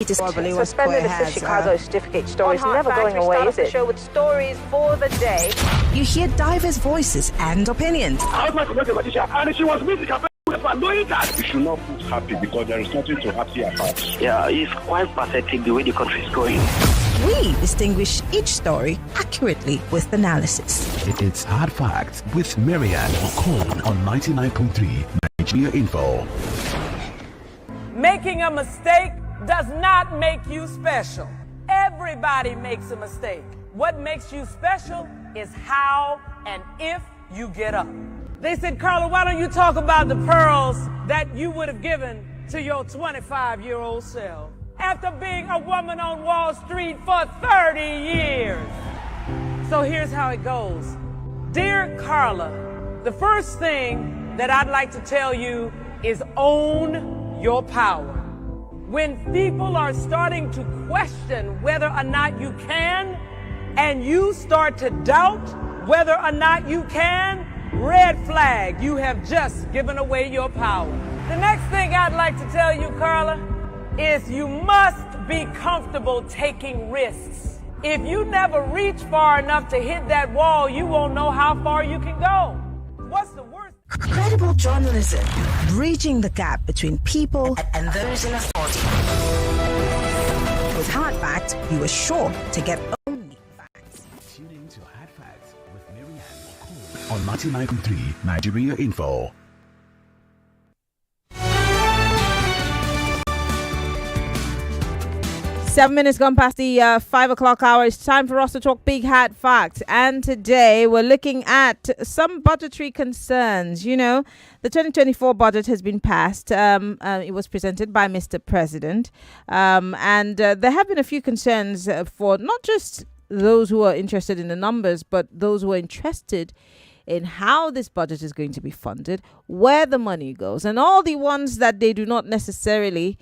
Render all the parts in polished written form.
Suspending the Chicago certificate story is never going away, is it? Show with stories for the day. You hear diverse voices and opinions. I was my competition, and she was missing her. Knowing that you should not put happy because there is nothing to happy about. Yeah, it's quite pathetic the way the country is going. We distinguish each story accurately with analysis. It's Hard Facts with MaryAnn Okon on 99.3 Nigeria Info. Making a mistake does not make you special. Everybody makes a mistake. What makes you special is how and if you get up. They said, Carla, why don't you talk about the pearls that you would have given to your 25-year-old self after being a woman on Wall Street for 30 years? So here's how it goes. Dear Carla, the first thing that I'd like to tell you is own your power. When people are starting to question whether or not you can, and you start to doubt whether or not you can, red flag, you have just given away your power. The next thing I'd like to tell you, Carla, is you must be comfortable taking risks. If you never reach far enough to hit that wall, you won't know how far you can go. What's the worst? Credible journalism, bridging the gap between people and those in authority. With Hard Facts, you are sure to get only facts. Tune in to Hard Facts with MaryAnn Okon on 99.3 Nigeria Info. Seven minutes gone past the 5 o'clock hour. It's time for us to talk big hat facts. And today we're looking at some budgetary concerns. You know, the 2024 budget has been passed. It was presented by Mr. President. And there have been a few concerns for not just those who are interested in the numbers, but those who are interested in how this budget is going to be funded, where the money goes, and all the ones that they do not necessarily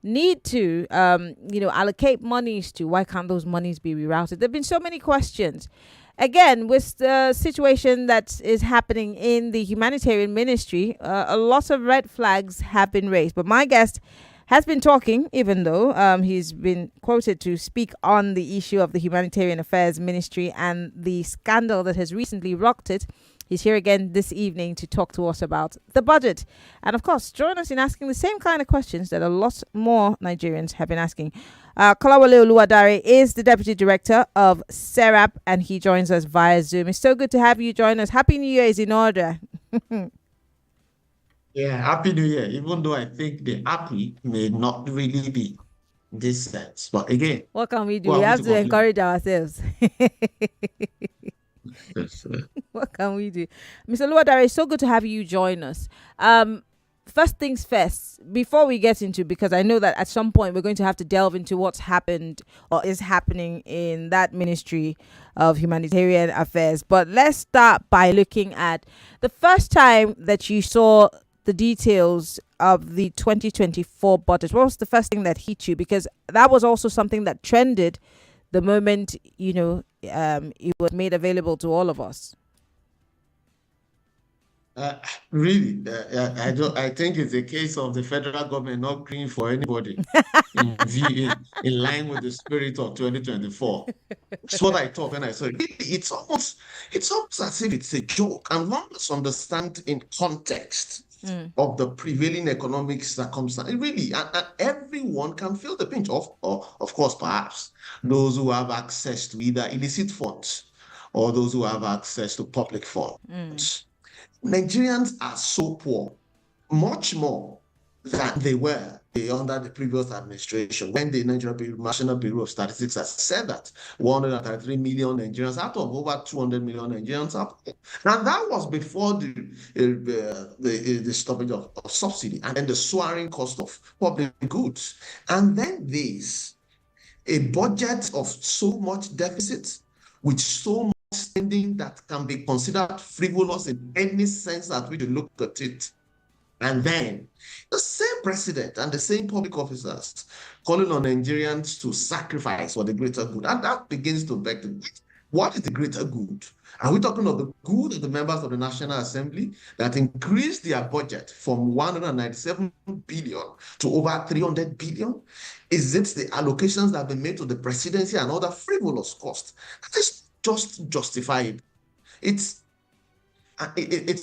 need to, allocate monies to. Why can't those monies be rerouted? There have been so many questions. Again, with the situation that is happening in the humanitarian ministry, a lot of red flags have been raised. But my guest has been talking, even though he's been quoted to speak on the issue of the humanitarian affairs ministry and the scandal that has recently rocked it. He's here again this evening to talk to us about the budget. And of course, join us in asking the same kind of questions that a lot more Nigerians have been asking. Kolawole Oluwadare is the Deputy Director of SERAP, and he joins us via Zoom. It's so good to have you join us. Happy New Year is in order. Yeah, Happy New Year, even though I think the happy may not really be this sense. But again, what can we do? We have to encourage ourselves. What can we do? Mr. Oluwadare, it's so good to have you join us. First things first, before we get into, because I know that at some point we're going to have to delve into what's happened or is happening in that Ministry of Humanitarian Affairs. But let's start by looking at the first time that you saw the details of the 2024 budget. What was the first thing that hit you? Because that was also something that trended the moment, it was made available to all of us. I think it's a case of the federal government not agreeing for anybody in line with the spirit of 2024. That's what I thought when I saw it. It's almost as if it's a joke, and one must understand in context of the prevailing economic circumstance. Really, and everyone can feel the pinch of course, perhaps those who have access to either illicit funds or those who have access to public funds. Nigerians are so poor, much more than they were under the previous administration, when the National Bureau of Statistics has said that 133 million Nigerians out of over 200 million Nigerians are poor. And that was before the stoppage of subsidy and then the soaring cost of public goods. And then a budget of so much deficit with so much spending that can be considered frivolous in any sense that we look at it. And then the same president and the same public officers calling on Nigerians to sacrifice for the greater good. And that begins to beg the question. What is the greater good? Are we talking of the good of the members of the National Assembly that increased their budget from 197 billion to over 300 billion? Is it the allocations that have been made to the presidency and other frivolous costs? That is just justifiable. It's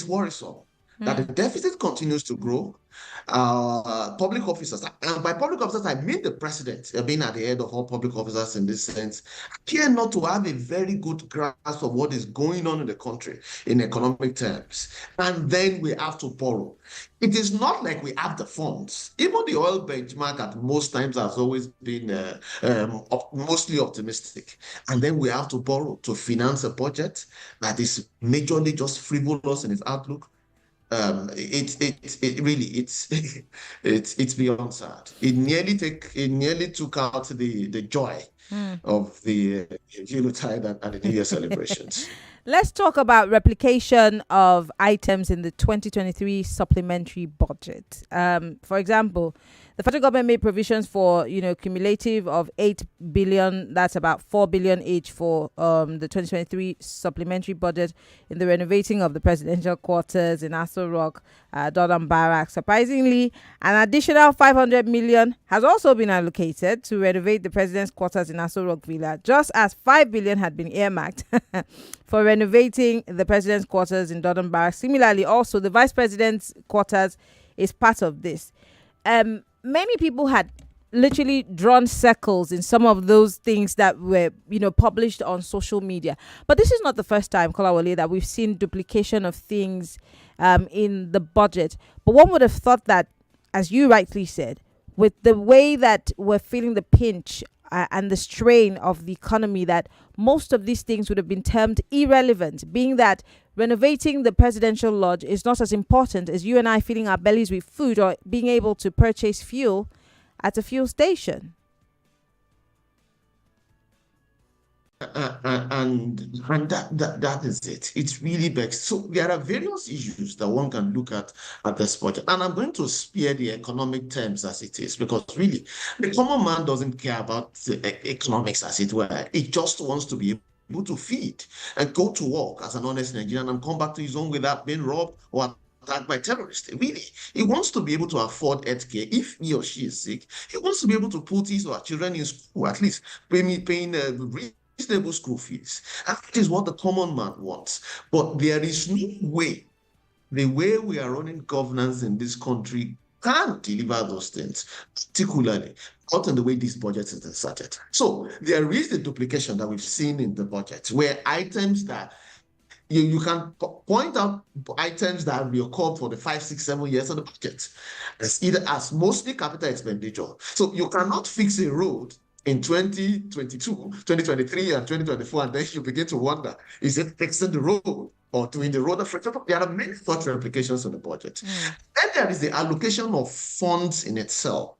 worrisome that the deficit continues to grow. Public officers, and by public officers, I mean the president, being at the head of all public officers in this sense, appear not to have a very good grasp of what is going on in the country in economic terms. And then we have to borrow. It is not like we have the funds. Even the oil benchmark at most times has always been mostly optimistic. And then we have to borrow to finance a budget that is majorly just frivolous in its outlook. It's beyond sad. It nearly took out the joy of the Yuletide and the New Year celebrations. Let's talk about replication of items in the 2023 supplementary budget. For example, the federal government made provisions for, cumulative of 8 billion. That's about 4 billion each for the 2023 supplementary budget in the renovating of the presidential quarters in Aso Rock, Dodon Barracks. Surprisingly, an additional 500 million has also been allocated to renovate the president's quarters in Aso Rock Villa, just as 5 billion had been earmarked for renovating the president's quarters in Dodon Barracks. Similarly, also the vice president's quarters is part of this. Many people had literally drawn circles in some of those things that were, published on social media. But this is not the first time, Kolawole, that we've seen duplication of things in the budget. But one would have thought that, as you rightly said, with the way that we're feeling the pinch and the strain of the economy, that most of these things would have been termed irrelevant, being that renovating the presidential lodge is not as important as you and I filling our bellies with food or being able to purchase fuel at a fuel station. And that is it. It's really vexed. So there are various issues that one can look at this budget. And I'm going to spare the economic terms as it is, because really the common man doesn't care about the economics as it were. He just wants to be able to feed and go to work as an honest Nigerian and come back to his own without being robbed or attacked by terrorists. Really, he wants to be able to afford healthcare if he or she is sick. He wants to be able to put his or her children in school, at least paying reasonable school fees. And that is what the common man wants. But there is no way, the way we are running governance in this country can deliver those things, particularly not in the way this budget is inserted. So there is the duplication that we've seen in the budget, where items that you can point out items that have reoccurred for the 5, 6, 7 years of the budget. It's either as mostly capital expenditure. So you cannot fix a road in 2022, 2023, and 2024, and then you begin to wonder, is it fixing the road or doing the road? There are many such replications in the budget. Then there is the allocation of funds in itself.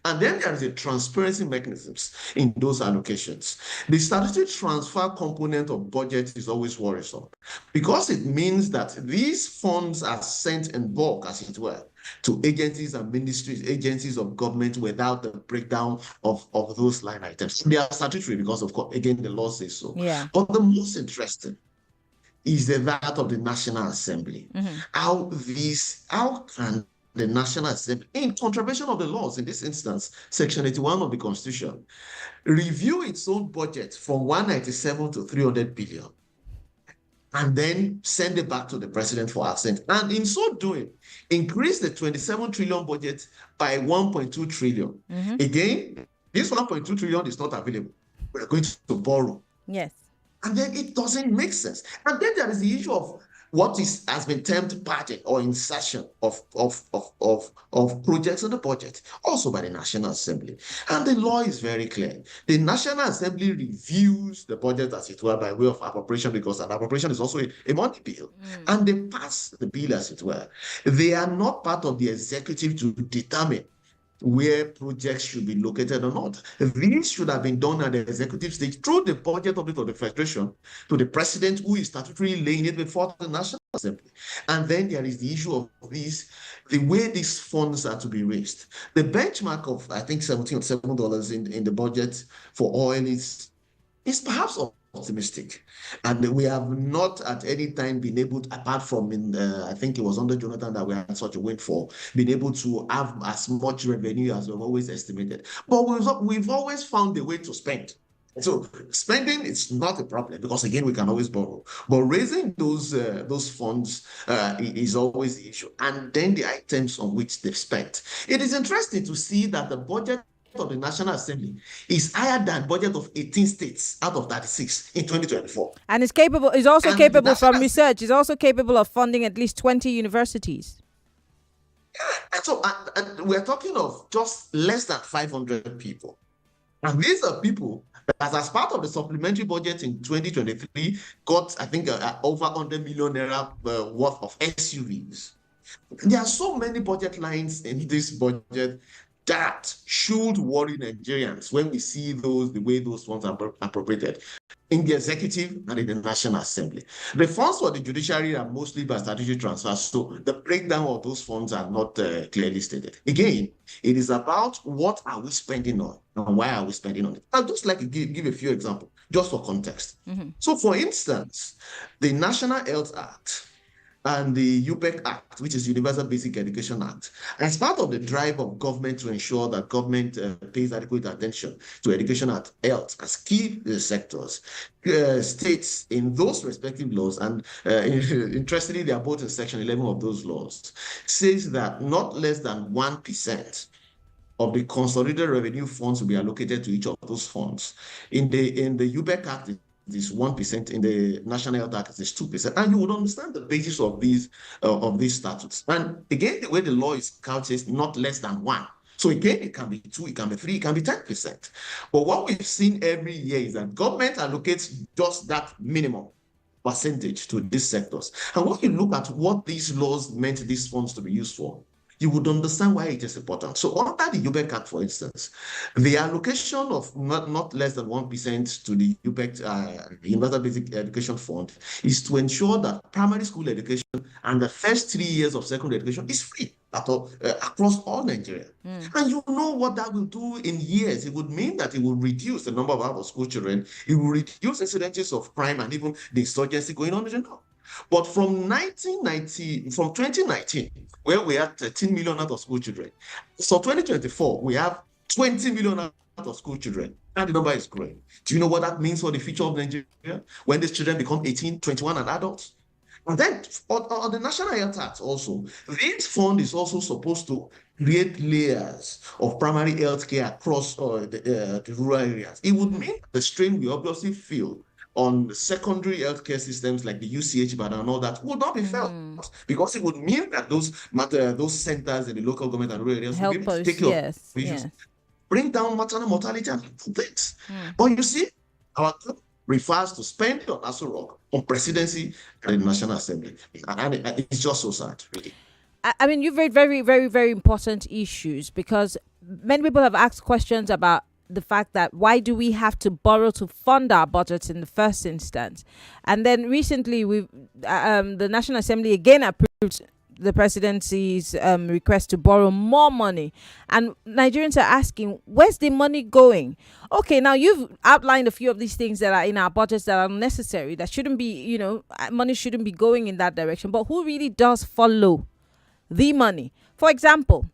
And then there is a transparency mechanisms in those allocations. The statutory transfer component of budget is always worrisome because it means that these funds are sent in bulk, as it were, to agencies and ministries, agencies of government without the breakdown of those line items. They are statutory because, of course, again, the law says so. Yeah. But the most interesting is that of the National Assembly. How can the National Assembly, in contravention of the laws, in this instance, Section 81 of the Constitution, review its own budget from 197 to 300 billion, and then send it back to the president for assent. And in so doing, increase the 27 trillion budget by 1.2 trillion. Again, this 1.2 trillion is not available. We're going to borrow. Yes. And then it doesn't make sense. And then there is the issue of what has been termed budget or insertion of projects in the budget, also by the National Assembly. And the law is very clear. The National Assembly reviews the budget, as it were, by way of appropriation, because an appropriation is also a money bill. And they pass the bill, as it were. They are not part of the executive to determine where projects should be located or not. These should have been done at the executive stage through the budget of the Federation to the president, who is statutorily laying it before the National Assembly. And then there is the issue of the way these funds are to be raised. The benchmark of, I think, $17 or $7 in the budget for oil is perhaps optimistic. And we have not at any time been able to, apart from in, I think it was under Jonathan that we had such a windfall, been able to have as much revenue as we've always estimated. But we've always found a way to spend. So spending is not a problem because, again, we can always borrow. But raising those funds is always the issue. And then the items on which they've spent. It is interesting to see that the budget of the National Assembly is higher than budget of 18 states out of 36 in 2024. And it's also capable from research. It's also capable of funding at least 20 universities. And so and we're talking of just less than 500 people. And these are people that, as part of the supplementary budget in 2023, got, I think, over 100 million naira worth of SUVs. There are so many budget lines in this budget that should worry Nigerians when we see the way those funds are appropriated in the executive and in the National Assembly. The funds for the judiciary are mostly by statutory transfers, so the breakdown of those funds are not clearly stated. Again, it is about what are we spending on and why are we spending on it. I'd just like to give a few examples, just for context. So, for instance, the National Health Act and the UPEC Act, which is Universal Basic Education Act, as part of the drive of government to ensure that government pays adequate attention to education and health as key sectors, states in those respective laws, and interestingly, they are both in Section 11 of those laws, says that not less than 1% of the consolidated revenue funds will be allocated to each of those funds. In the UPEC Act, is 1%, in the National Health Act is 2%, and you would understand the basis of these statutes. And again, the way the law is couched is not less than 1. So again, it can be 2, it can be 3, it can be 10%. But what we've seen every year is that government allocates just that minimum percentage to these sectors. And when you look at what these laws meant these funds to be used for, you would understand why it is important. So under the UPEC Act, for instance, the allocation of not less than 1% to the UPEC, Universal Basic Education Fund, is to ensure that primary school education and the first 3 years of secondary education is free across all Nigeria. And you know what that will do in years. It would mean that it will reduce the number of out-of-school children, it will reduce incidences of crime and even the insurgency going on in general. But from 2019, where we had 13 million out-of-school children, so 2024, we have 20 million out-of-school children, and the number is growing. Do you know what that means for the future of Nigeria when these children become 18, 21, and adults? And then on the National Health Act also, this fund is also supposed to create layers of primary health care across the rural areas. It would mean the strain we obviously feel on the secondary healthcare systems like the UCH and all that would not be felt, because it would mean that those centers in the local government and rural areas would be able to take care of issues, bring down maternal mortality and things. But you see, our group refers to spending on Aso Rock, on presidency, and the National Assembly, and it's just so sad, really. I mean, you've raised very, very, very important issues, because many people have asked questions about the fact that why do we have to borrow to fund our budgets in the first instance? And then recently, the National Assembly again approved the presidency's request to borrow more money, and Nigerians are asking, where's the money going? Okay, now you've outlined a few of these things that are in our budgets that are necessary, that shouldn't be, money shouldn't be going in that direction. But who really does follow the money? For example,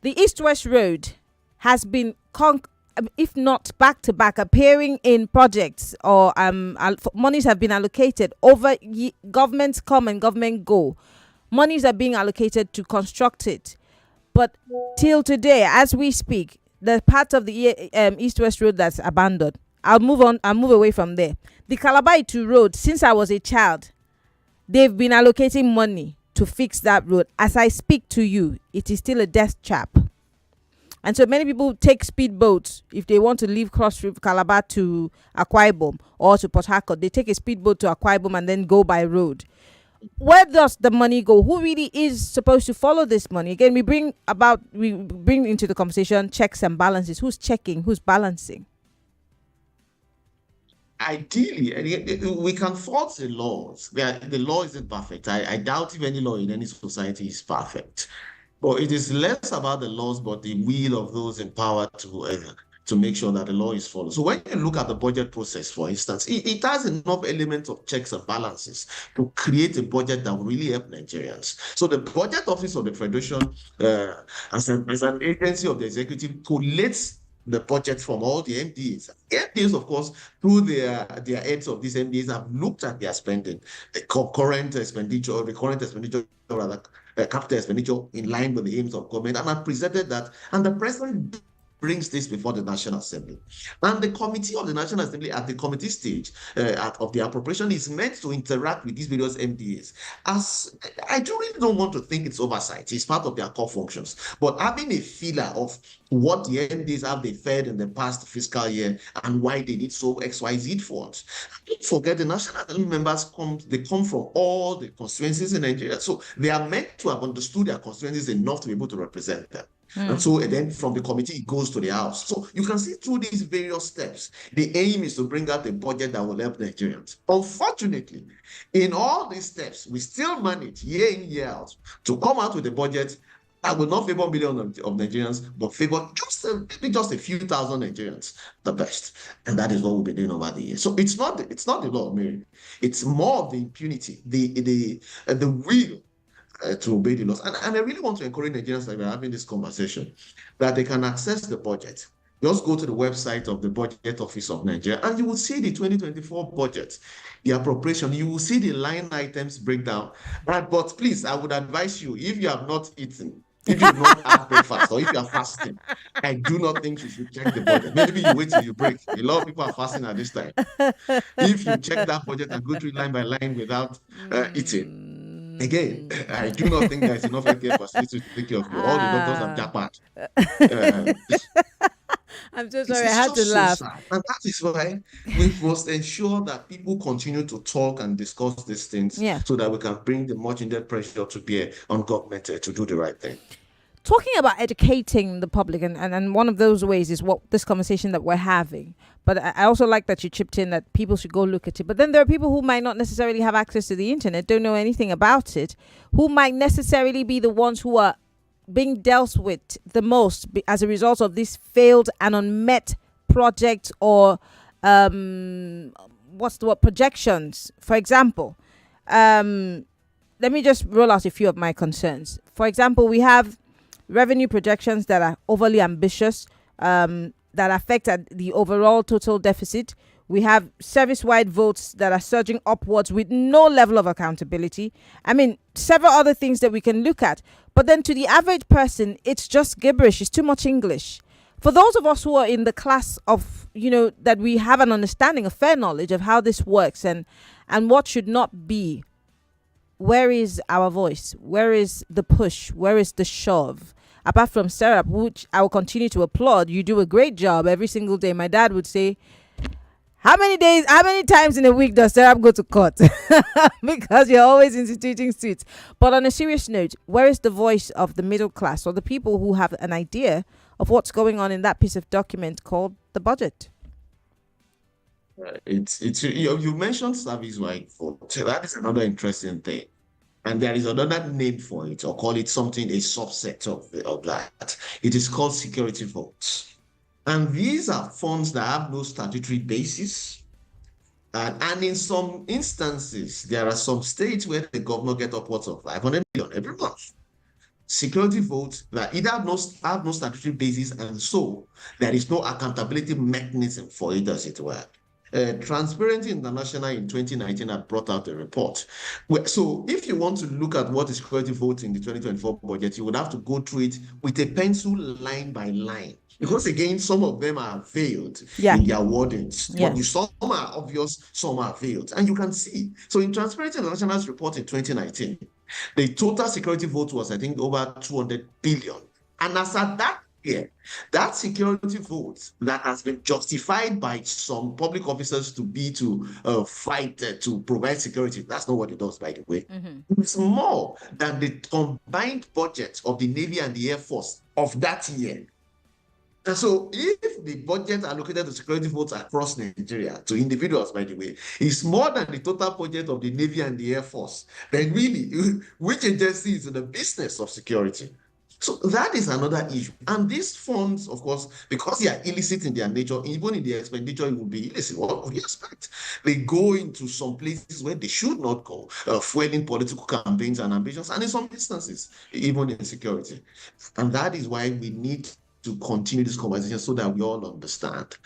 the East-West Road has been if not back to back, appearing in projects, or monies have been allocated over governments come and government go. Monies are being allocated to construct it, but till today, as we speak, the part of the East-West Road that's abandoned. I'll move away from there. The Calabar-Itu Road, since I was a child, they've been allocating money to fix that road. As I speak to you, it is still a death trap. And so many people take speedboats if they want to leave Cross River, Calabar to Akwa Ibom or to Port Harcourt. They take a speedboat to Akwa Ibom and then go by road. Where does the money go? Who really is supposed to follow this money? Again, we bring into the conversation checks and balances. Who's checking? Who's balancing? Ideally, we can fault the laws. The law isn't perfect. I doubt if any law in any society is perfect. But it is less about the laws, but the will of those in power to to make sure that the law is followed. So when you look at the budget process, for instance, it has enough elements of checks and balances to create a budget that will really help Nigerians. So the Budget Office of the Federation, as an agency of the executive, collates the budget from all the MDAs. The MDAs, of course, through their heads of these MDAs, have looked at their spending, the current expenditure, rather, capital expenditure in line with the aims of government, and have presented that. And the president brings this before the National Assembly. And the committee of the National Assembly at the committee stage of the appropriation is meant to interact with these various MDAs. As I really don't want to think it's oversight. It's part of their core functions. But having a feeler of what the MDAs have they fed in the past fiscal year and why they did so XYZ funds. Don't forget the National Assembly members come from all the constituencies in Nigeria. So they are meant to have understood their constituencies enough to be able to represent them. And so then from the committee, it goes to the House. So you can see through these various steps, the aim is to bring out a budget that will help Nigerians. Unfortunately, in all these steps, we still manage year in, year out to come out with a budget that will not favor millions of Nigerians, but favor just a few thousand Nigerians, the best. And that is what we've been doing over the years. So it's not the law, Mary. It's more of the impunity, the will to obey the laws. And I really want to encourage Nigerians that we're having this conversation, that they can access the budget. Just go to the website of the Budget Office of Nigeria, and you will see the 2024 budget, the appropriation. You will see the line items breakdown. But please, I would advise you, if you have not eaten, if you have not had breakfast, or if you are fasting, I do not think you should check the budget. Maybe you wait till you break. A lot of people are fasting at this time. If you check that budget and go through line by line without eating, again, I do not think there's enough healthcare facilities to take care of you. All the doctors have jackpot. I'm so sorry, I had to laugh. So and that is why we must ensure that people continue to talk and discuss these things so that we can bring the much needed pressure to bear on government to do the right thing. Talking about educating the public, and one of those ways is what this conversation that we're having. But I also like that you chipped in that people should go look at it. But then there are people who might not necessarily have access to the internet, don't know anything about it, who might necessarily be the ones who are being dealt with the most as a result of this failed and unmet project or projections. For example, let me just roll out a few of my concerns. For example, we have revenue projections that are overly ambitious, that affect the overall total deficit. We have service-wide votes that are surging upwards with no level of accountability. I mean, several other things that we can look at. But then to the average person, it's just gibberish. It's too much English. For those of us who are in the class of, that we have an understanding, a fair knowledge of how this works and what should not be, where is our voice? Where is the push? Where is the shove? Apart from SERAP, which I will continue to applaud, you do a great job every single day. My dad would say, how many times in a week does SERAP go to court? Because you're always instituting suits. But on a serious note, where is the voice of the middle class or the people who have an idea of what's going on in that piece of document called the budget? You mentioned service-wide vote. That is another interesting thing. And there is another name for it, or call it something, a subset of that. It is called security votes. And these are funds that have no statutory basis. And in some instances, there are some states where the governor gets upwards of 500 million every month. Security votes that either have no statutory basis, and so there is no accountability mechanism for it, as it were. Transparency International in 2019 had brought out a report. So if you want to look at what is security votes in the 2024 budget, you would have to go through it with a pencil line by line. Because again, some of them are veiled in their wordings. But some are obvious, some are veiled. And you can see. So in Transparency International's report in 2019, the total security vote was, I think, over 200 billion. And as at that year, that security vote that has been justified by some public officers to fight to provide security, that's not what it does, by the way. It's more than the combined budget of the Navy and the Air Force of that year. And so if the budget allocated to security votes across Nigeria, to individuals, by the way, is more than the total budget of the Navy and the Air Force, then really, which agency is in the business of security? So that is another issue. And these funds, of course, because they are illicit in their nature, even in their expenditure, it will be illicit. What would you expect? They go into some places where they should not go, fueling political campaigns and ambitions, and in some instances, even insecurity. And that is why we need to continue this conversation so that we all understand.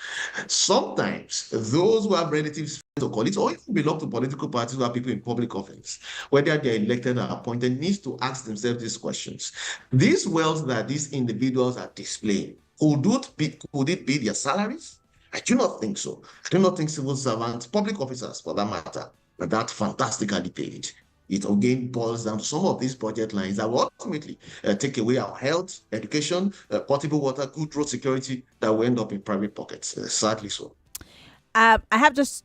Sometimes those who have relatives, friends, or colleagues, or even belong to political parties who are people in public office, whether they're elected or appointed, needs to ask themselves these questions. These wealth that these individuals are displaying, could it be their salaries? I do not think so. I do not think civil servants, public officers for that matter, are that fantastically paid. It again boils down to some of these budget lines that will ultimately take away our health, education, potable water, good road security that will end up in private pockets. Sadly so. I have just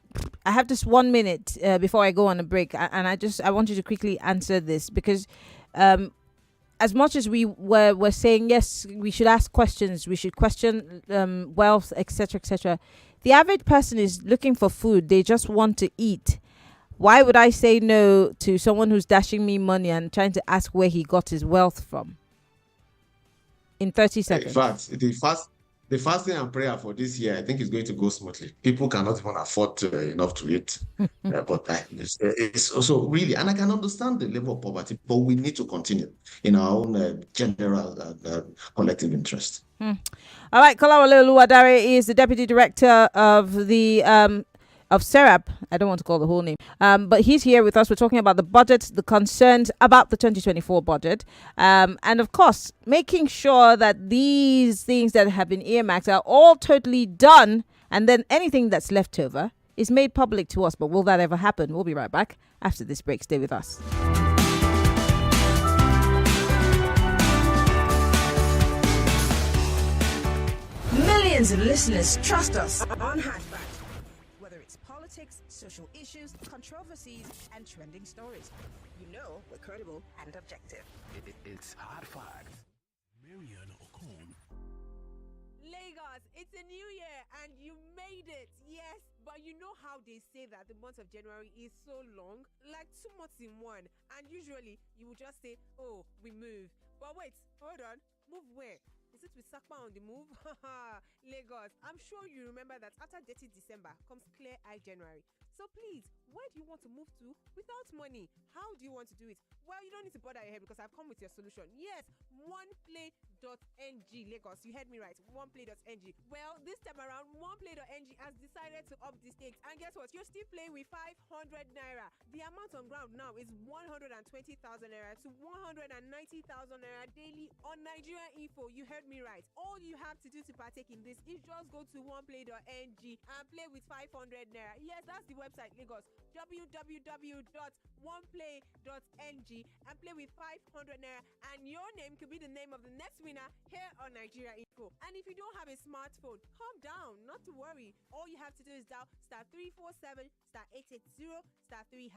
1 minute before I go on a break, and I want you to quickly answer this, because as much as we were saying yes, we should ask questions, we should question wealth, etc., the average person is looking for food. They just want to eat. Why would I say no to someone who's dashing me money and trying to ask where he got his wealth from? In 30 seconds. In fact, the fasting and prayer for this year, I think, is going to go smoothly. People cannot even afford enough to eat. But it's also really, and I can understand the level of poverty, but we need to continue in our own general collective interest. All right, Kolawole Oluwadare is the Deputy Director of the of SERAP. I don't want to call the whole name, but he's here with us. We're talking about the budget, the concerns about the 2024 budget, and of course, making sure that these things that have been earmarked are all totally done, and then anything that's left over is made public to us. But will that ever happen? We'll be right back after this break. Stay with us. Millions of listeners trust us on Hatchback. Whether it's politics, social issues, controversies, and trending stories, you know we're credible and objective. It's Hard Facts. MaryAnn Okon. Lagos, it's a new year and you made it. Yes, but you know how they say that the month of January is so long? Like 2 months in one. And usually you will just say, oh, we move. But wait, hold on. Move where? Is it with Sakpa on the move? Lagos, I'm sure you remember that after dirty December comes clear-eye January. So please, where do you want to move to without money? How do you want to do it? Well, you don't need to bother your head because I've come with your solution. Yes, oneplay.ng. Lagos, you heard me right. Oneplay.ng. Well, this time around, oneplay.ng has decided to up the stakes. And guess what? You're still playing with 500 naira. The amount on ground now is 120,000 naira to 190,000 naira daily on Nigeria Info. You heard me right. All you have to do to partake in this is just go to oneplay.ng and play with 500 naira. Yes, that's the website, Lagos. www.oneplay.ng and play with 500 naira, and your name could be the name of the next winner here on Nigeria Info. And if you don't have a smartphone, calm down, not to worry. All you have to do is dial *347 *880 *3#.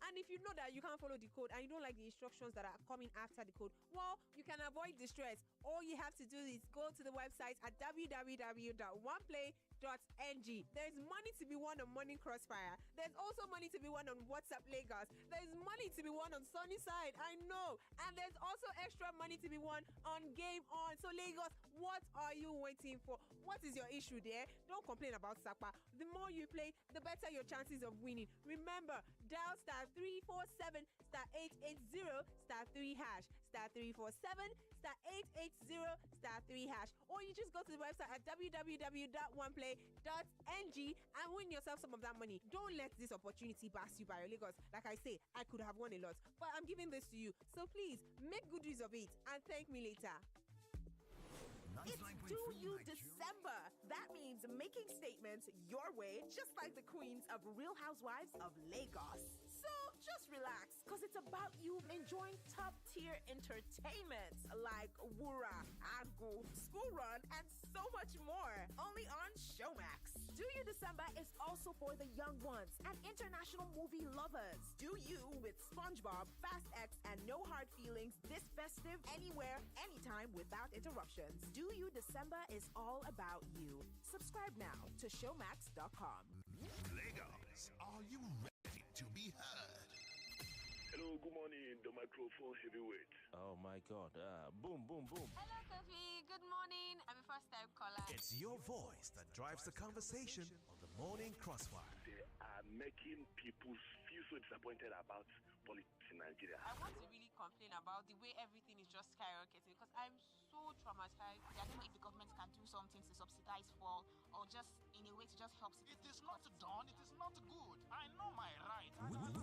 And if you know that you can't follow the code and you don't like the instructions that are coming after the code, well, you can avoid the stress. All you have to do is go to the website at www.oneplay.ng. There's money to be won on Morning Crossfire. There's also money to be won on WhatsApp Lagos. There's money to be won on Sunnyside, I know. And there's also extra money to be won on Game On. So Lagos, what are you waiting for? What is your issue there? Don't complain about Sapa. The more you play, the better your chances of winning. Remember, dial *347 *880 *3#, *347 *880 *3#, or you just go to the website at www.oneplay.ng and win yourself some of that money. Don't let this opportunity pass you by, Lagos. Like I say, I could have won a lot, but I'm giving this to you. So please, make good use of it and thank me later. It's due you December. That means making statements your way, just like the queens of Real Housewives of Lagos. So just relax, because it's about you enjoying top-tier entertainment like Wura, Agbo, School Run, and so much more. Only on Showmax. Do You December is also for the young ones and international movie lovers. Do You with SpongeBob, Fast X, and No Hard Feelings this festive anywhere, anytime without interruptions. Do You December is all about you. Subscribe now to showmax.com. Lagos, are you ready to be heard? Hello, good morning, the microphone heavyweight. Oh my God. Boom, boom, boom. Hello, Kofi. Good morning. I'm a first-time caller. It's your voice that drives the conversation on the Morning Crossfire. They are making people feel so disappointed about politics in Nigeria. I want to really complain about the way everything is just skyrocketing because I'm so traumatized. I don't know if the government can do something to subsidize fuel or just in a way to just help citizens. It is not done. It is not good. I know my right.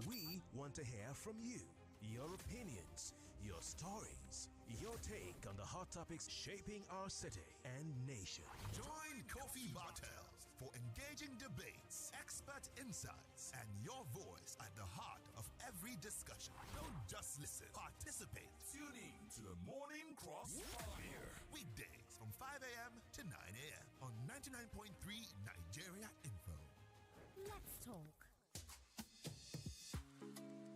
We want to hear from you. Your opinions, your stories, your take on the hot topics shaping our city and nation. Join Coffee Bartels for engaging debates, expert insights, and your voice at the heart of every discussion. Don't just listen, participate. Tune in to the Morning Crossfire. Weekdays from 5 a.m. to 9 a.m. on 99.3 Nigeria Info. Let's talk.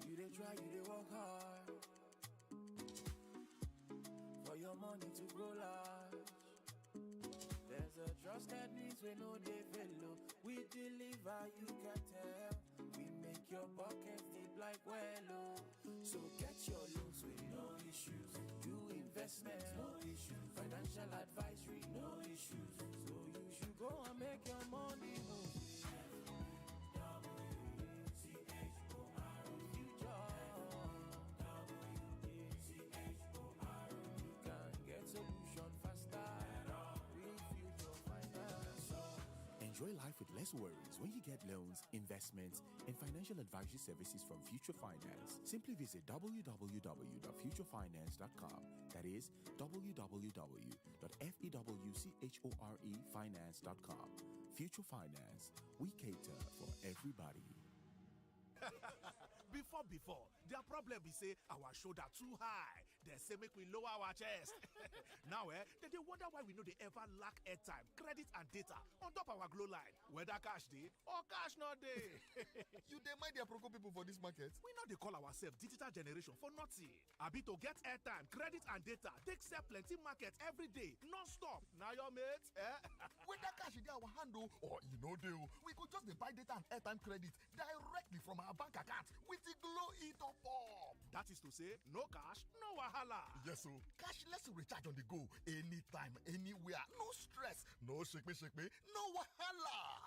You dey try, you dey work hard for your money to grow large. There's a trusted means we know they fellow. We deliver, you can tell. We make your pockets deep like wello. So get your loans with no issues. Do investments, no issues. Financial advisory, no issues. So you should go and make your money move. Solution faster. Enjoy life with less worries when you get loans, investments, and financial advisory services from Future Finance. Simply visit www.futurefinance.com. That is www.fewchorefinance.com. Future Finance. We cater for everybody. Before, their problem be say our shoulder too high. They say make we lower our chest. Now, they wonder why we know they ever lack airtime, credit, and data on top our glow line. Whether cash day or cash not day. You dey mind their Proco people for this market? We know they call ourselves digital generation for nothing. Abi to get airtime, credit, and data, take sell plenty market every day, non-stop. Now your mates, Whether cash dey our handle or you know deal, we could just dey buy data and airtime credit directly from our bank account with the Glow Top Up. That is to say, no cash, no wahala. Yes, so cashless recharge on the go, anytime, anywhere, no stress, no shake me, no wahala.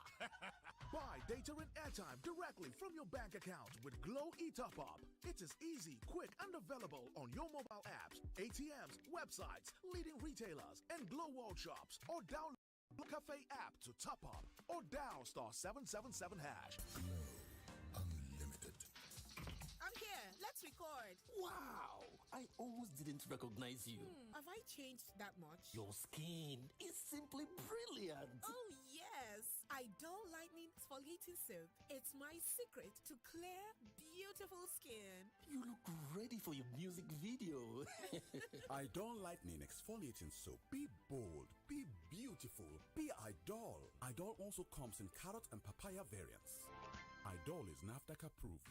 Buy data and airtime directly from your bank account with Glow Top Up. It is easy, quick, and available on your mobile apps, ATMs, websites, leading retailers, and Glow World shops. Or download the Cafe app to top up, or dial *777#. Glow Unlimited. I'm here. Let's record. Wow! I almost didn't recognize you. Have I changed that much? Your skin is simply brilliant. Oh, yes. Idol Lightning Exfoliating Soap. It's my secret to clear, beautiful skin. You look ready for your music video. Idol Lightning Exfoliating Soap. Be bold, be beautiful, be Idol. Idol also comes in carrot and papaya variants. Idol is NAFDAC approved.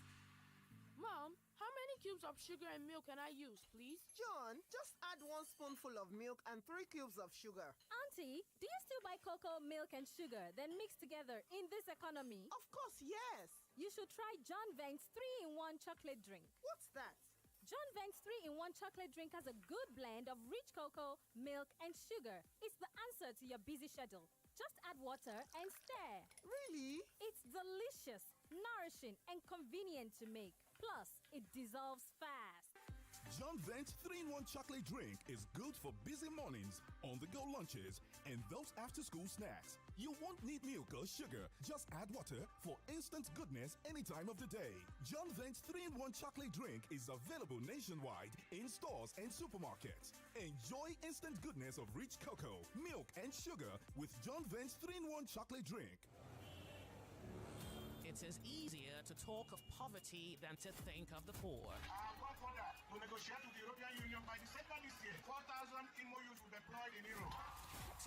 Mom, how many cubes of sugar and milk can I use, please? John, just add 1 spoonful of milk and 3 cubes of sugar. Auntie, do you still buy cocoa, milk, and sugar, then mix together in this economy? Of course, yes. You should try John Vent's 3-in-1 chocolate drink. What's that? John Vent's 3-in-1 chocolate drink has a good blend of rich cocoa, milk, and sugar. It's the answer to your busy schedule. Just add water and stir. Really? It's delicious, nourishing, and convenient to make. Plus, it dissolves fast. John Vent's 3-in-1 chocolate drink is good for busy mornings, on-the-go lunches, and those after-school snacks. You won't need milk or sugar. Just add water for instant goodness any time of the day. John Vent's 3-in-1 chocolate drink is available nationwide in stores and supermarkets. Enjoy instant goodness of rich cocoa, milk, and sugar with John Vent's 3-in-1 chocolate drink. It is easier to talk of poverty than to think of the poor. Gone further to negotiate with the European Union by December this year. 4,000 MOUs will be deployed in Europe.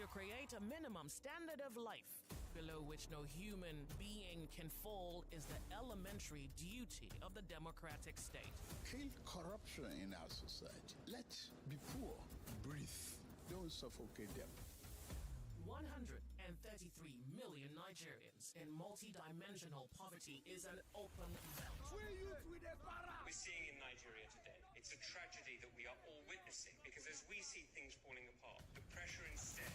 To create a minimum standard of life below which no human being can fall is the elementary duty of the democratic state. Kill corruption in our society. Let the poor breathe. Don't suffocate them. 100 and 33 million Nigerians in multi-dimensional poverty is an open belt. We're seeing in Nigeria today, it's a tragedy that we are all witnessing, because as we see things falling apart, the pressure instead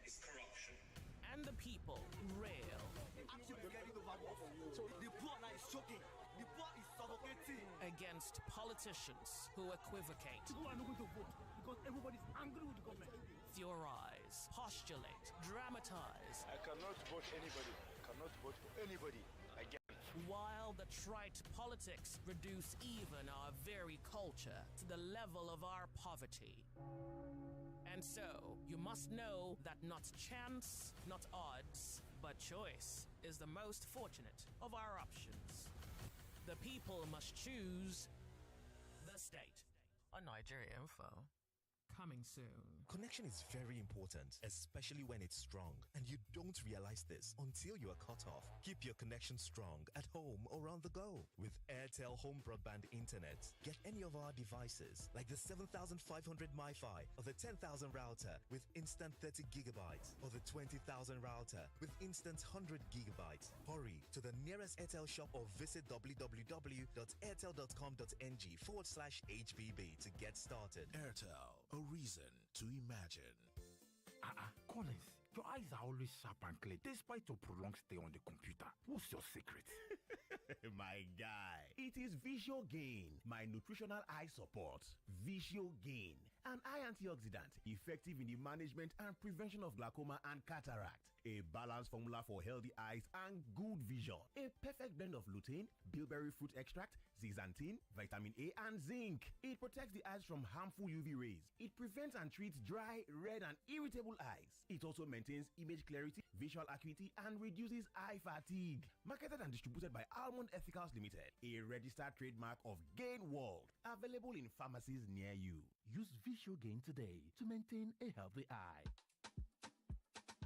is corruption. And the people rail. So the poor now is choking. The poor is suffocating. Against politicians who equivocate. People are not going to vote because everybody's angry with the government. Theorize, postulate, dramatize. I cannot vote anybody. I cannot vote for anybody again. While the trite politics reduce even our very culture to the level of our poverty. And so, you must know that not chance, not odds, but choice is the most fortunate of our options. The people must choose the state. On Nigeria Info. Coming soon. Connection is very important, especially when it's strong. And you don't realize this until you are cut off. Keep your connection strong at home or on the go with Airtel Home Broadband Internet. Get any of our devices, like the 7500 MiFi or the 10,000 router with instant 30 gigabytes or the 20,000 router with instant 100 gigabytes. Hurry to the nearest Airtel shop or visit www.airtel.com.ng/HBB to get started. Airtel, a reason to imagine. Collins, your eyes are always sharp and clear despite your prolonged stay on the computer. What's your secret? My guy, it is Visual Gain, my nutritional eye support. Visual Gain, an eye antioxidant effective in the management and prevention of glaucoma and cataract. A balanced formula for healthy eyes and good vision. A perfect blend of lutein, bilberry fruit extract, zeaxanthin, vitamin A, and zinc. It protects the eyes from harmful UV rays. It prevents and treats dry, red, and irritable eyes. It also maintains image clarity, visual acuity, and reduces eye fatigue. Marketed and distributed by Almond Ethicals Limited, a registered trademark of Gain World. Available in pharmacies near you. Use Visual Gain today to maintain a healthy eye.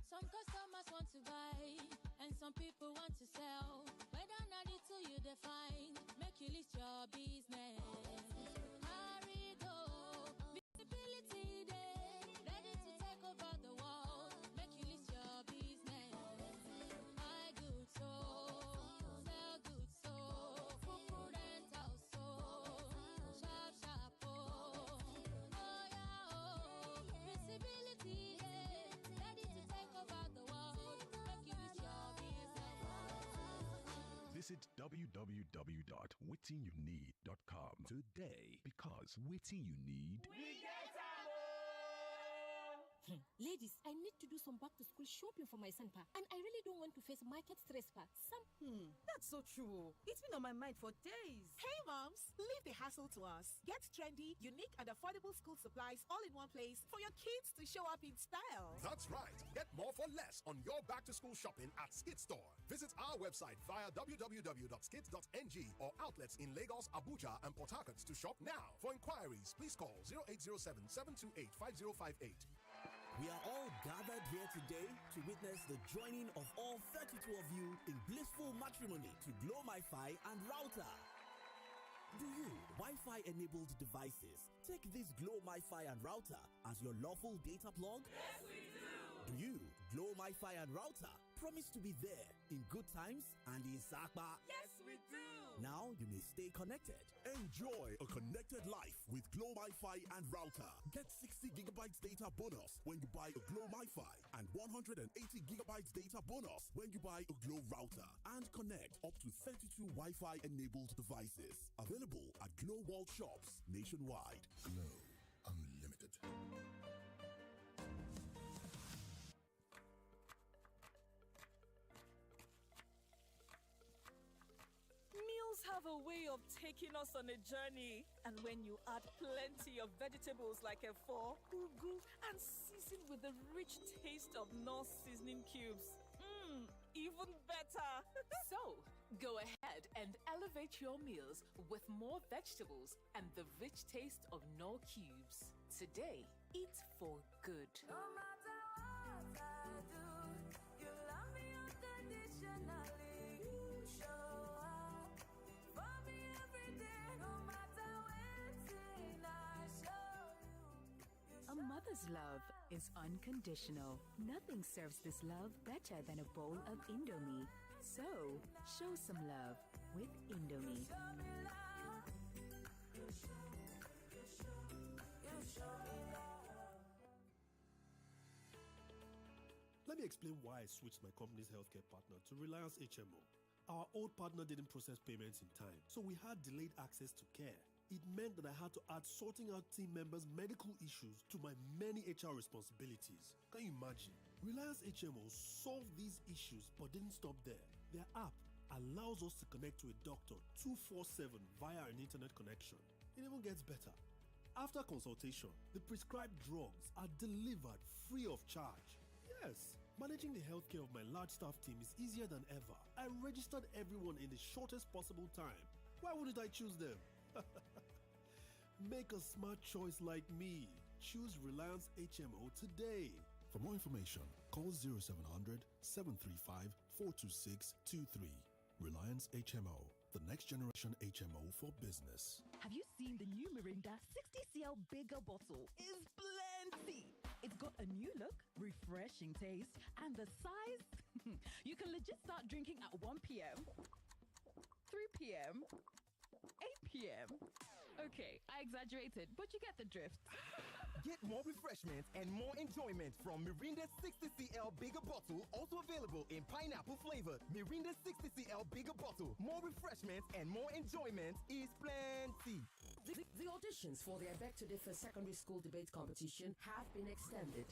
Some customers want to buy, and some people want to sell. Whether or not the two you define, make you list your business. Hurry go, visibility day, ready to take over the world. Make you list your business. Buy good so, sell good so, prudent also, sharp sharp oh, yeah oh, visibility day, ready to take over the world. Make you list your business. Visit www.wittingyouneed.com today, because witty you need. Ladies, I need to do some back-to-school shopping for my son, pa, and I really don't want to face market stress, pa. That's so true. It's been on my mind for days. Hey moms, leave the hassle to us. Get trendy, unique, and affordable school supplies all in one place for your kids to show up in style. That's right. Get more for less on your back-to-school shopping at Skid Store. Visit our website via www.skids.ng or outlets in Lagos, Abuja, and Port Harcourt to shop now. For inquiries, please call 0807-728-5058. We are all gathered here today to witness the joining of all 32 of you in blissful matrimony to Glow MiFi and Router. Do you, Wi-Fi enabled devices, take this Glow MiFi and Router as your lawful data plug? Yes, we do! Do you, Glow MiFi and Router, promise to be there in good times and in Sakba? Yes, we do! Now you may stay connected. Enjoy a connected life with Glow MiFi and Router. Get 60 gigabytes data bonus when you buy a Glow MiFi and 180 gigabytes data bonus when you buy a Glow Router. And connect up to 32 Wi-Fi enabled devices. Available at Glow World shops nationwide. Glow Unlimited. Meals have a way of taking us on a journey, and when you add plenty of vegetables like efo, ugu, and season with the rich taste of North seasoning cubes, even better. So, go ahead and elevate your meals with more vegetables and the rich taste of Knorr cubes. Today, eat for good. No matter what I do, you love me unconditionally. You show up for me every day, no matter when I show you. A mother's love is unconditional. Nothing serves this love better than a bowl of Indomie. So, show some love with Indomie. Let me explain why I switched my company's healthcare partner to Reliance HMO. Our old partner didn't process payments in time, so we had delayed access to care. It meant that I had to add sorting out team members' medical issues to my many HR responsibilities. Can you imagine? Reliance HMO solved these issues but didn't stop there. Their app allows us to connect to a doctor 24/7 via an internet connection. It even gets better. After consultation, the prescribed drugs are delivered free of charge. Yes, managing the healthcare of my large staff team is easier than ever. I registered everyone in the shortest possible time. Why wouldn't I choose them? Make a smart choice like me. Choose Reliance HMO today. For more information, call 0700 735 42623. Reliance HMO, the next generation HMO for business. Have you seen the new Mirinda 60cl bigger bottle? It's plenty. It's got a new look, refreshing taste, and the size. You can legit start drinking at 1 p.m., 3 p.m., 8 p.m. Okay, I exaggerated, but you get the drift. Get more refreshment and more enjoyment from Mirinda's 60cl bigger bottle, also available in pineapple flavor. Mirinda's 60cl bigger bottle. More refreshment and more enjoyment is plenty. The auditions for the I Beg to Differ Secondary School Debate Competition have been extended.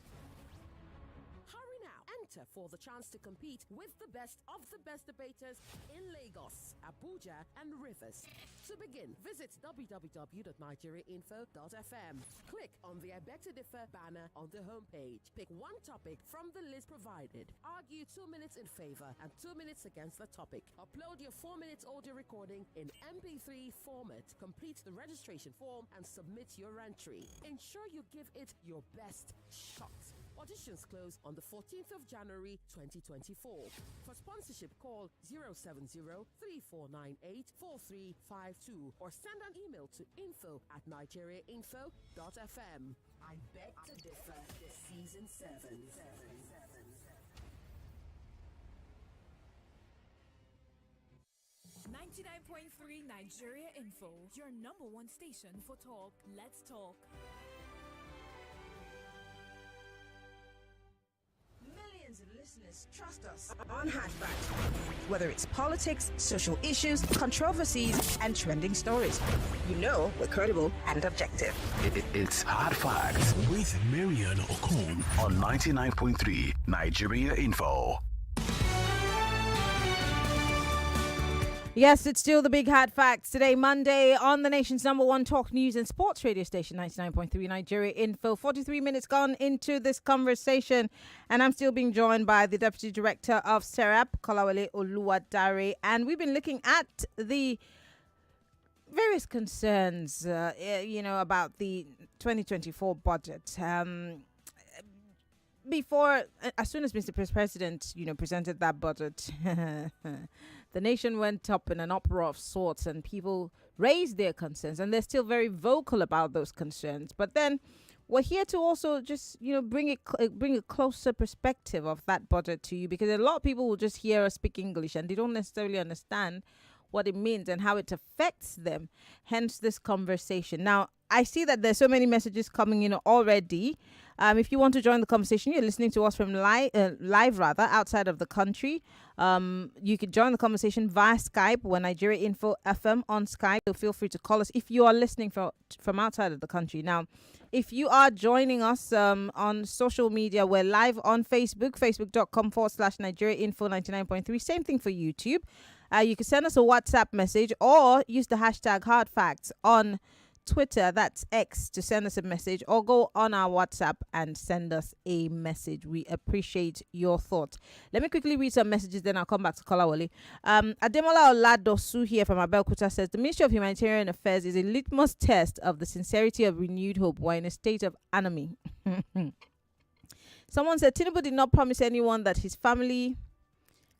Hurry now. Enter for the chance to compete with the best of the best debaters in Lagos, Abuja, and Rivers. To begin, visit www.nigeriainfo.fm. Click on the I Beg to Differ banner on the homepage. Pick one topic from the list provided. Argue 2 minutes in favor and 2 minutes against the topic. Upload your 4-minute audio recording in MP3 format. Complete the registration form and submit your entry. Ensure you give it your best shot. Auditions close on the 14th of January 2024. For sponsorship, call 070-3498-4352 or send an email to info@nigeriainfo.fm. I Beg to Differ, Season 7. 99.3 Nigeria Info, your number one station for talk. Let's talk. Millions of listeners trust us on Hatchback. Whether it's politics, social issues, controversies, and trending stories, you know we're credible and objective. It's Hard Facts with MaryAnn Okon on 99.3 Nigeria Info. Yes, it's still the big hard facts today, Monday, on the nation's number one talk news and sports radio station, 99.3 Nigeria Info. 43 minutes gone into this conversation, and I'm still being joined by the Deputy Director of SERAP, Kolawole Oluwadare, and we've been looking at the various concerns, about the 2024 budget. As soon as Mr. President, presented that budget, the nation went up in an uproar of sorts, and people raised their concerns, and they're still very vocal about those concerns. But then we're here to also just, bring a closer perspective of that budget to you, because a lot of people will just hear us speak English and they don't necessarily understand what it means and how it affects them. Hence this conversation. Now, I see that there's so many messages coming in already. If you want to join the conversation, you're listening to us from live outside of the country. You can join the conversation via Skype. We're Nigeria Info FM on Skype. So feel free to call us if you are listening from outside of the country. Now, if you are joining us on social media, we're live on Facebook, facebook.com/Nigeria Info 99.3. Same thing for YouTube. You can send us a WhatsApp message or use the hashtag HardFacts on Twitter, that's X, to send us a message, or go on our WhatsApp and send us a message. We appreciate your thoughts. Let me quickly read some messages, then I'll come back to Kolawole. Ademola Oladosu here from Abeokuta says, the Ministry of Humanitarian Affairs is a litmus test of the sincerity of renewed hope. We're in a state of anomie. Someone said, Tinubu did not promise anyone that his family,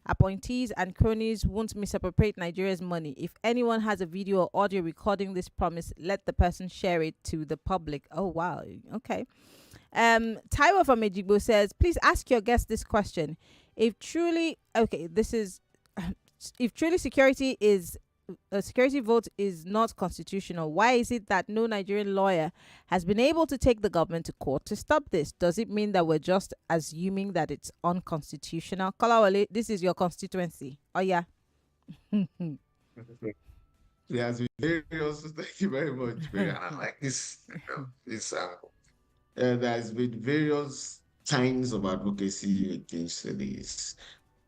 appointees and cronies won't misappropriate Nigeria's money. If anyone has a video or audio recording this promise, let the person share it to the public. Oh, wow. Okay. Taiwo from Ejigbo says, please ask your guest this question. If truly security is a security vote is not constitutional, why is it that no Nigerian lawyer has been able to take the government to court to stop this? Does it mean that we're just assuming that it's unconstitutional? Kolawole, this is your constituency. Oh yeah. There has been various. Thank you very much. I like this. There has been various kinds of advocacy against this,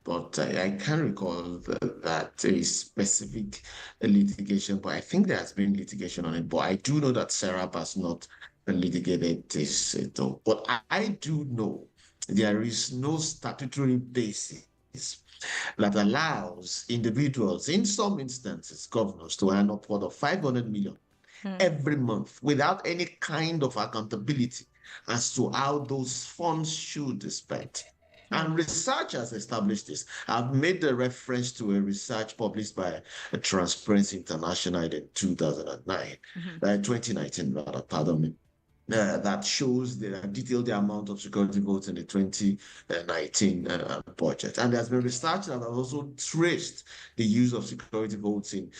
but I can't recall that there is specific litigation. But I think there has been litigation on it. But I do know that SERAP has not litigated this at all. But I do know there is no statutory basis that allows individuals, in some instances, governors, to earn upward of 500 million every month without any kind of accountability as to how those funds should be spent. And research has established this. I've made a reference to a research published by Transparency International in 2019 rather, pardon me. That shows detailed the amount of security votes in the 2019 budget. And there's been research that has also traced the use of security votes in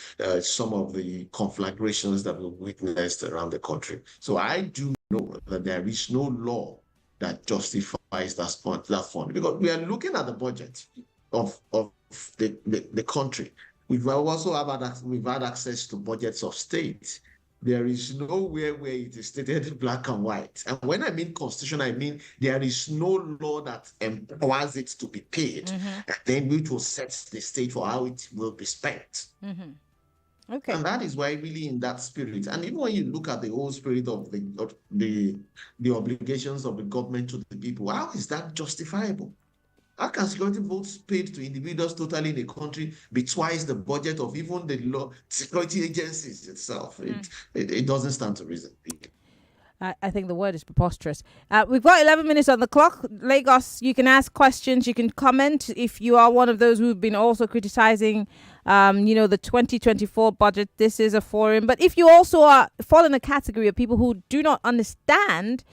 some of the conflagrations that we witnessed around the country. So I do know that there is no law that justifies that fund, because we are looking at the budget of the country. We've also had access to budgets of states. There is nowhere where it is stated black and white. And when I mean constitution, I mean there is no law that empowers it to be paid, and then which will set the stage for how it will be spent. Okay. And that is why really in that spirit, and even when you look at the whole spirit of the obligations of the government to the people, how is that justifiable? How can security votes paid to individuals totally in a country be twice the budget of even the law security agencies itself? It doesn't stand to reason. I think the word is preposterous. We've got 11 minutes on the clock. Lagos, you can ask questions. You can comment if you are one of those who've been also criticizing, the 2024 budget. This is a forum. But if you also fall in a category of people who do not understand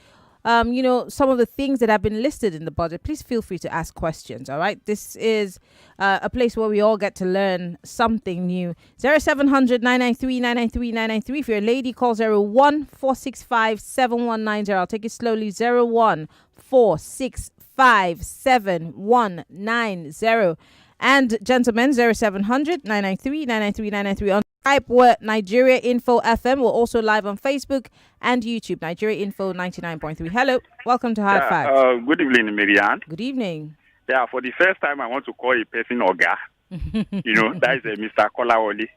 some of the things that have been listed in the budget, please feel free to ask questions. All right. This is a place where we all get to learn something new. 0700 993 993 993. If you're a lady, call 01 465 7190. I'll take it slowly. 01 465 7190. And gentlemen, 0700 993 993 993. On Skype, we're Nigeria Info FM. We're also live on Facebook and YouTube. Nigeria Info 99.3. Hello, welcome to Hard Facts. Good evening, MaryAnn. Good evening. Yeah, for the first time, I want to call a person Oga. That is Mr. Kolawole.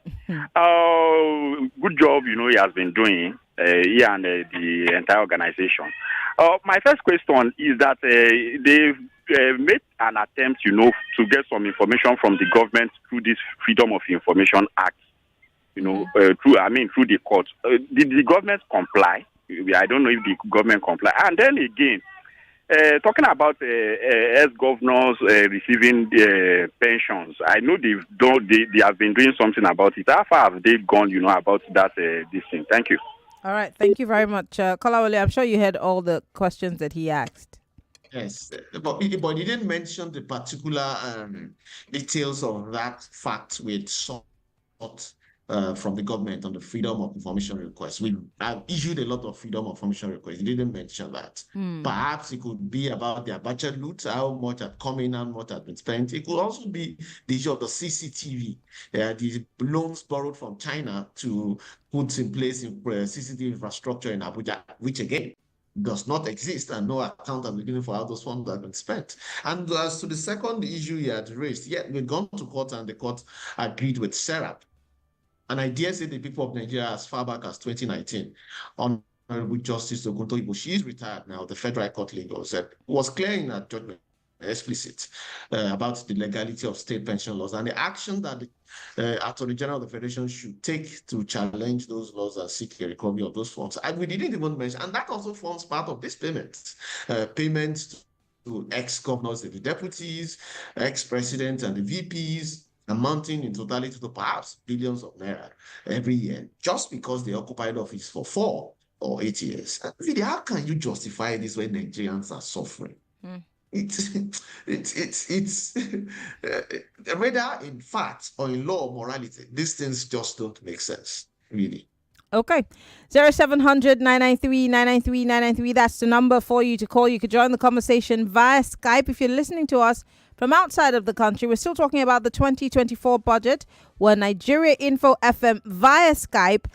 Good job, he has been doing he and the entire organization. My first question is that they've made an attempt, to get some information from the government through this Freedom of Information Act. Through the court. Did the government comply? I don't know if the government comply. And then again, talking about ex-governors receiving pensions, I know they have been doing something about it. How far have they gone, about that this thing? Thank you. All right. Thank you very much. Kolawole, I'm sure you heard all the questions that he asked. Yes, but he didn't mention the particular details of that fact with sought from the government on the Freedom of Information request. We have issued a lot of Freedom of Information requests. He didn't mention that. Perhaps it could be about their budget loot, how much had come in, how much had been spent. It could also be the issue of the CCTV, the loans borrowed from China to put in place CCTV infrastructure in Abuja, which again does not exist, and no account has been given for how those funds have been spent. And as to the second issue he had raised, we've gone to court and the court agreed with SERAP. And I dare say the people of Nigeria, as far back as 2019, Honorable Justice Okon, she is retired now, the Federal Court Lagos, was clear in her judgment, explicit, about the legality of state pension laws and the action that the Attorney General of the Federation should take to challenge those laws and seek a recovery of those funds. And we didn't even mention, and that also forms part of this payment, payments to ex-governors, the deputies, ex-presidents, and the VPs, amounting in totality to perhaps billions of naira every year, just because they occupied office for 4 or 8 years. Really, how can you justify this when Nigerians are suffering? It's whether in fact or in law or morality, these things just don't make sense, really. Okay. 0700 993 993 993. That's the number for you to call. You could join the conversation via Skype. If you're listening to us from outside of the country, we're still talking about the 2024 budget. We're Nigeria Info FM via Skype.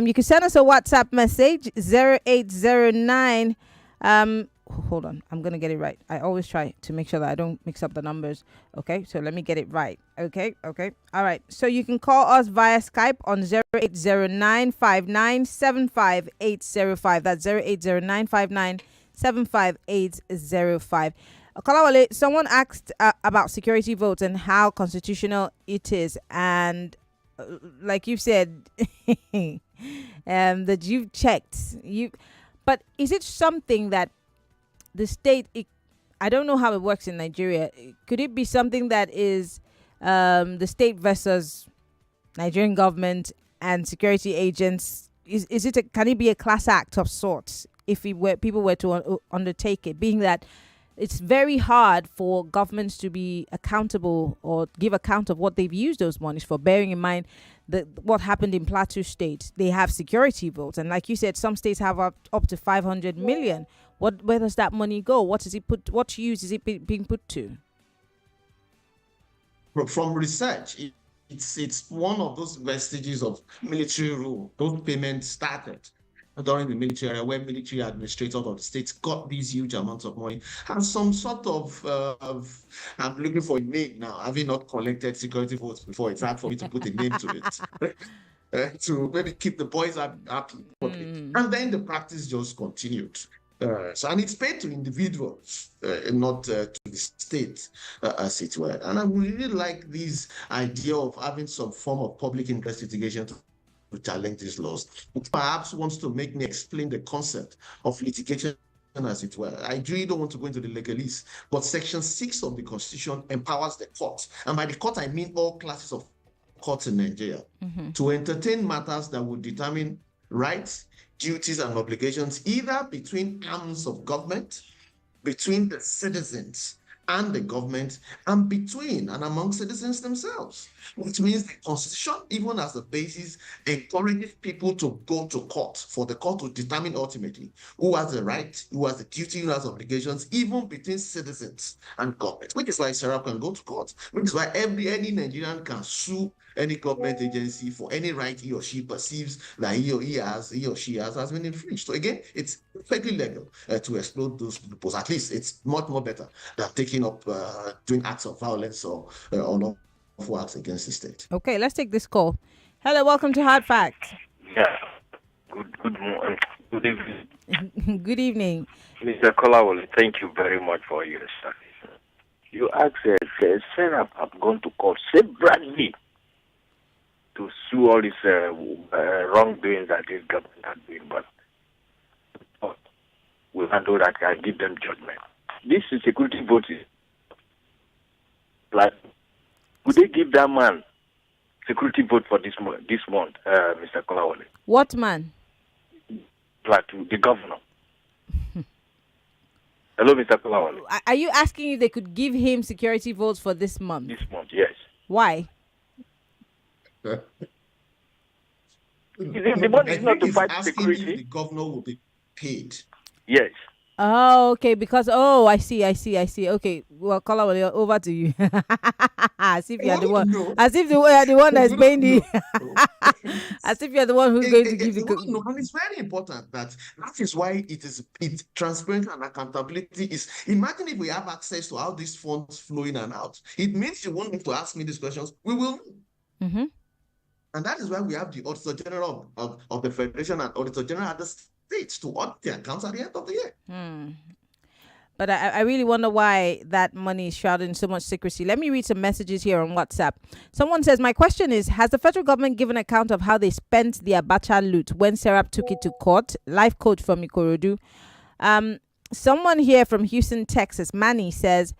You can send us a WhatsApp message 0809. Hold on, I'm gonna get it right. I always try to make sure that I don't mix up the numbers. Okay, so let me get it right. Okay, all right. So you can call us via Skype on 0809597585. That's 0809597585. Kolawole, someone asked about security votes and how constitutional it is, and like you said, that you've checked. But is it something that the state, I don't know how it works in Nigeria. Could it be something that is the state versus Nigerian government and security agents? Can it be a class act of sorts if people were to undertake it, being that it's very hard for governments to be accountable or give account of what they've used those monies for, bearing in mind what happened in Plateau State. They have security votes, and like you said, some states have up to 500 million. Where does that money go? What use is it being put to? From research, it's one of those vestiges of military rule. Those payments started during the military era, where military administrators of the states got these huge amounts of money and some sort of I'm looking for a name now, having not collected security votes before. It's hard for me to put a name to it. To maybe keep the boys happy. And then the practice just continued. And it's paid to individuals, not to the state, as it were. And I would really like this idea of having some form of public investigation to challenge these laws. It perhaps wants to make me explain the concept of litigation, as it were. I really don't want to go into the legalese, but Section 6 of the Constitution empowers the court. And by the court, I mean all classes of courts in Nigeria, to entertain matters that would determine rights, duties, and obligations, either between arms of government, between the citizens and the government, and between and among citizens themselves. Which means the Constitution, even as a basis, encourages people to go to court for the court to determine ultimately who has the right, who has the duty, who has obligations, even between citizens and government. Which is why SERAP can go to court. Which is why any Nigerian can sue any government agency for any right he or she perceives that he or she has been infringed. So again, it's perfectly legal to explode those loopholes. At least it's much more better than taking up doing acts of violence or unlawful acts against the state. Okay, let's take this call. Hello, welcome to Hard Facts. Yeah. Good morning. Good evening. Good evening. Mr. Kolawole, thank you very much for your service. You asked SERAP have gone to court separately to sue all these wrongdoings that this government has doing, but we'll handle that and give them judgment. This is security vote. Like, would they give that man security vote for this month, Mr. Kolawole? What man? Plateau, the governor. Hello, Mr. Kolawole. Are you asking if they could give him security votes for this month? This month, yes. Why? The money is not to fight security. If the governor will be paid. Yes. Oh, okay. Because I see. Okay, well, Kolawole, over to you. As if you're the one. No. As if you are the one that's paying the. As if you're the one who's going to give the. No, and it's very important that is why it's transparent and accountability is. Imagine if we have access to how these funds flow in and out. It means you won't need to ask me these questions. We will. Mm-hmm. And that is why we have the Auditor General of the Federation and Auditor General at the states to audit the accounts at the end of the year. But I really wonder why that money is shrouded in so much secrecy. Let me read some messages here on WhatsApp. Someone says, my question is, has the federal government given account of how they spent the Abacha loot when SERAP took it to court? Life coach from Ikorodu. Someone here from Houston, Texas, Manny, says,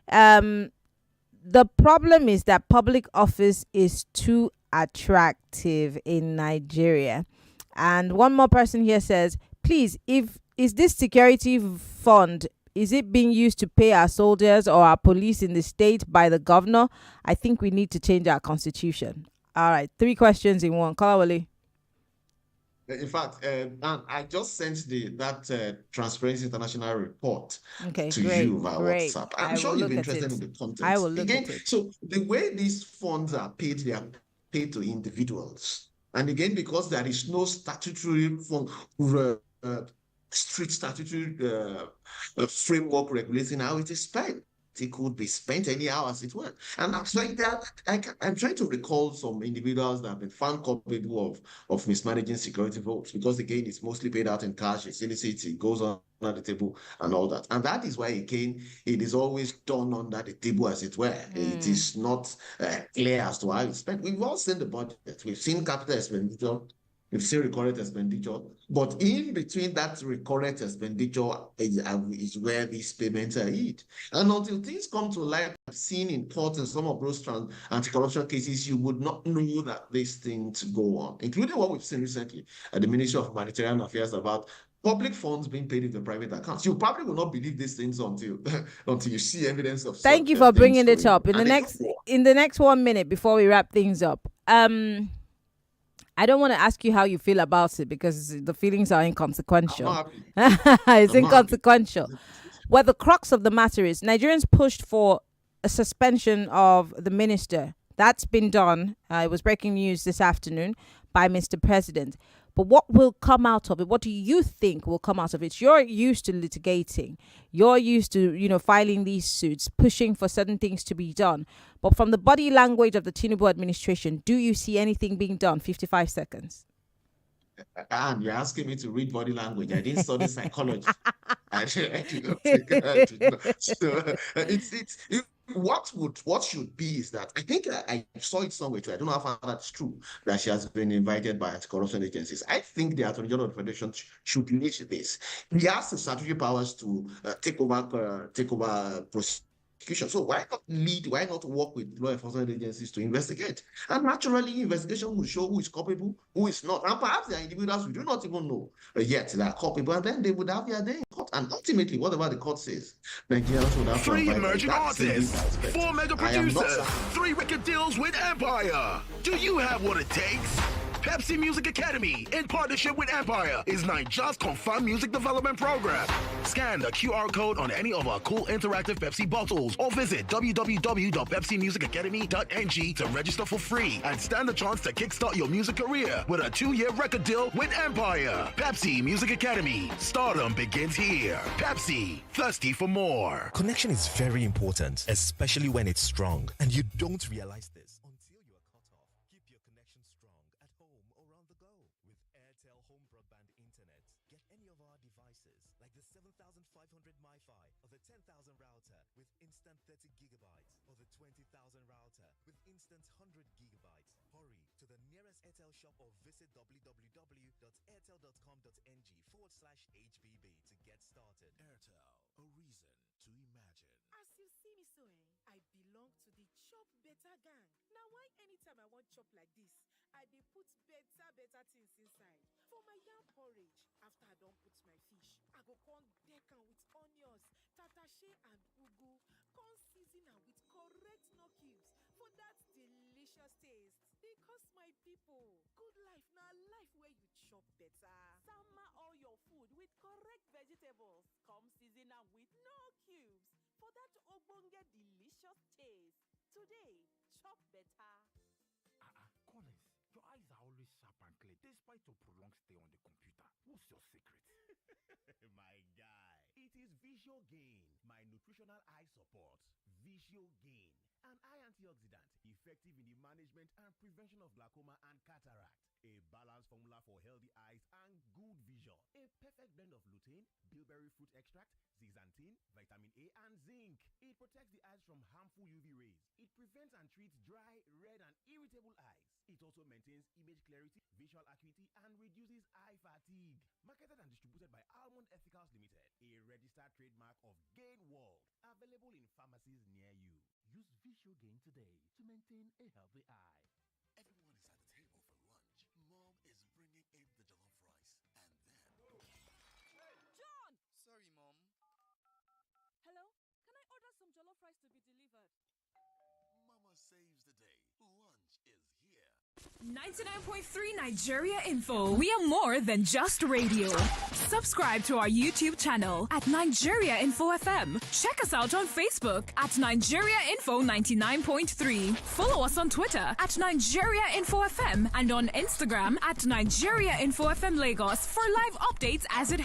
the problem is that public office is too attractive in Nigeria. And one more person here says, please, if is this security fund, is it being used to pay our soldiers or our police in the state by the governor? I think we need to change our constitution. All right, 3 questions in one. Kolawole. In fact, and I just sent that Transparency International report Okay, to great, you via great. WhatsApp. I'm I will sure you'll look be at interested it. in the I content. will look Again, at it. so the way these funds are paid, they are paid to individuals. And again, because there is no statutory strict statutory framework regulating how it is spent. It could be spent anyhow as it were. And I'm trying that I'm trying to recall some individuals that have been found culpable of mismanaging security votes, because again, it's mostly paid out in cash, it's illicit, it goes on under the table and all that. And that is why again, it is always done under the table as it were. It is not clear as to how it's spent. We've all seen the budget, we've seen capital expenditure, we've seen recurrent expenditure, but in between that recurrent expenditure is where these payments are hid. And until things come to light, I've seen in court in some of those anti-corruption cases, you would not know that these things go on, including what we've seen recently at the Ministry of Humanitarian Affairs about public funds being paid into private accounts. You probably will not believe these things until until you see evidence of Thank such you for things bringing it going on. up. In And the next 1 minute before we wrap things up, I don't want to ask you how you feel about it because the feelings are inconsequential. It's inconsequential. Well, the crux of the matter is Nigerians pushed for a suspension of the minister. That's been done. It was breaking news this afternoon by Mr. President. But what will come out of it? What do you think will come out of it? You're used to litigating. You're used to, filing these suits, pushing for certain things to be done. But from the body language of the Tinubu administration, do you see anything being done? 55 seconds. And you're asking me to read body language. I didn't study psychology. I did not take. So what should be is that I think I saw it somewhere too. I don't know how far that's true, that she has been invited by anti-corruption agencies. I think the Attorney General of the Federation should lead this. He has the statutory powers to take over prosecution. So why not lead? Why not work with law enforcement agencies to investigate? And naturally, investigation will show who is culpable, who is not. And perhaps there are individuals we do not even know yet that are culpable, and then they would have their day in court. And ultimately, whatever the court says, Nigerians would have 3 to emerging artists, 4 mega producers, 3 record deals with Empire. Do you have what it takes? Pepsi Music Academy, in partnership with Empire, is Nigeria's confirmed music development program. Scan the QR code on any of our cool interactive Pepsi bottles or visit www.pepsimusicacademy.ng to register for free and stand a chance to kickstart your music career with a 2-year record deal with Empire. Pepsi Music Academy. Stardom begins here. Pepsi, thirsty for more. Connection is very important, especially when it's strong, and you don't realize this. www.airtel.com.ng/HBB to get started. Airtel, a reason to imagine. As you see me so, I belong to the Chop Better gang. Now, why anytime I want chop like this, I dey put better things inside. For my yam porridge, after I don't put my fish, I go con deck am with onions, tatashe and ugu, con season am with correct knorr cubes for that delicious taste. Because my people, good life na life where you chop better. Sama all your food with correct vegetables. Come season am with knorr cubes for that ogbonge delicious taste. Today, chop better. Collins, your eyes are always sharp and clear despite your prolonged stay on the computer. What's your secret? My guy, it is Visual Gain, my nutritional eye support. Visual Gain, an eye antioxidant effective in the management and prevention of glaucoma and cataract. A balanced formula for healthy eyes and good vision. A perfect blend of lutein, bilberry fruit extract, zeaxanthin, vitamin A, and zinc. It protects the eyes from harmful UV rays. It prevents and treats dry, red, and irritable eyes. It also maintains image clarity, visual acuity, and reduces eye fatigue. Marketed and distributed by Almond Ethicals Limited, a registered trademark of Gain World. Available in pharmacies near you. Use Visual Gain today to maintain a healthy eye. Everyone is at the table for lunch. Mom is bringing in the jollof jollof rice to be delivered. Mama saves the day. Lunch is here. 99.3 Nigeria Info. We are more than just radio. Subscribe to our YouTube channel at Nigeria Info FM. Check us out on Facebook at Nigeria Info 99.3. Follow us on Twitter at Nigeria Info FM and on Instagram at Nigeria Info FM Lagos for live updates as it